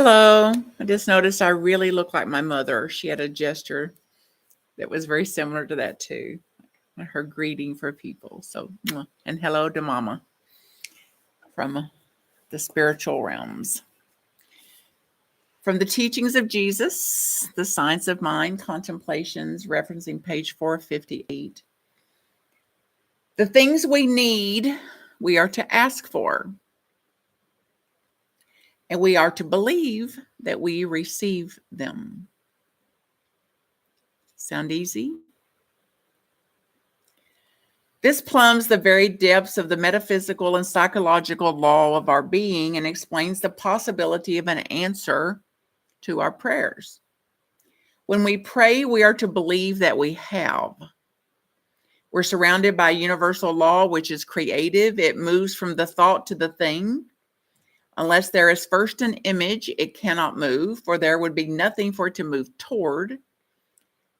Hello. I just noticed I really look like my mother. She had a gesture that was very similar to that too. Her greeting for people. So, and hello to Mama from the spiritual realms. From the teachings of Jesus, the Science of Mind, Contemplations, referencing page 458. The things we need, we are to ask for. And we are to believe that we receive them. Sound easy? This plumbs the very depths of the metaphysical and psychological law of our being and explains the possibility of an answer to our prayers. When we pray, we are to believe that we have. We're surrounded by universal law, which is creative. It moves from the thought to the thing. Unless there is first an image, it cannot move, for there would be nothing for it to move toward.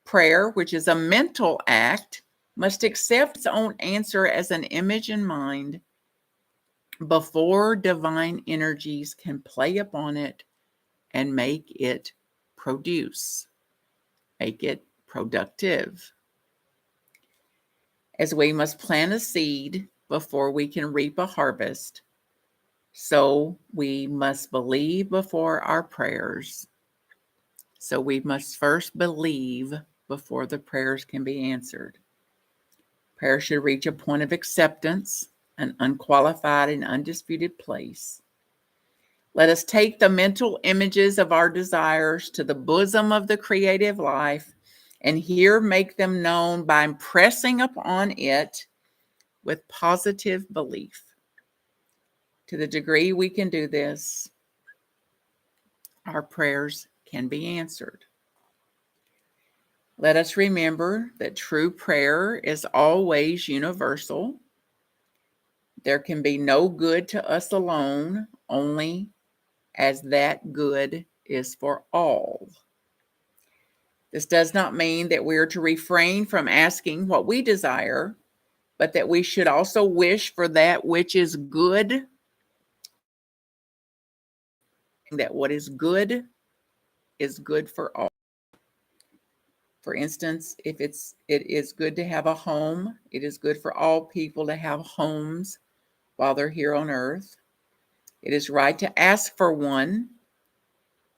Prayer, which is a mental act, must accept its own answer as an image in mind before divine energies can play upon it and make it produce, make it productive. As we must plant a seed before we can reap a harvest, so we must believe before our prayers. So we must first believe before the prayers can be answered. Prayer should reach a point of acceptance, an unqualified and undisputed place. Let us take the mental images of our desires to the bosom of the creative life and here make them known by impressing upon it with positive belief. To the degree we can do this, our prayers can be answered. Let us remember that true prayer is always universal. There can be no good to us alone, only as that good is for all. This does not mean that we are to refrain from asking what we desire, but that we should also wish for that which is good, that what is good for all. For instance, if it is good to have a home, it is good for all people to have homes while they're here on earth. It is right to ask for one,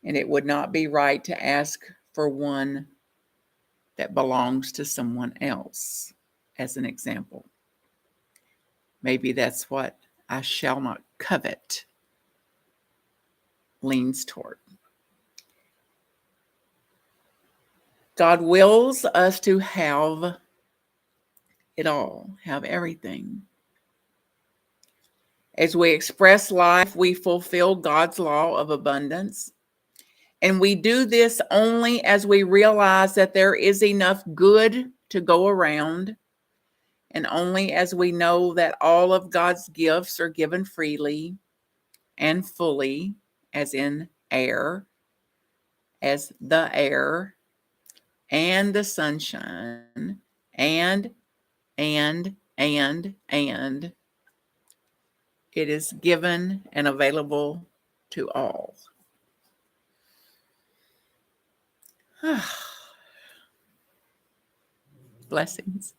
and it would not be right to ask for one that belongs to someone else, as an example. Maybe that's what I shall not covet leans toward. God wills us to have it all, have everything. As we express life, we fulfill God's law of abundance. And we do this only as we realize that there is enough good to go around, and only as we know that all of God's gifts are given freely and fully, as in air, as the air, and the sunshine, and it is given and available to all. Blessings.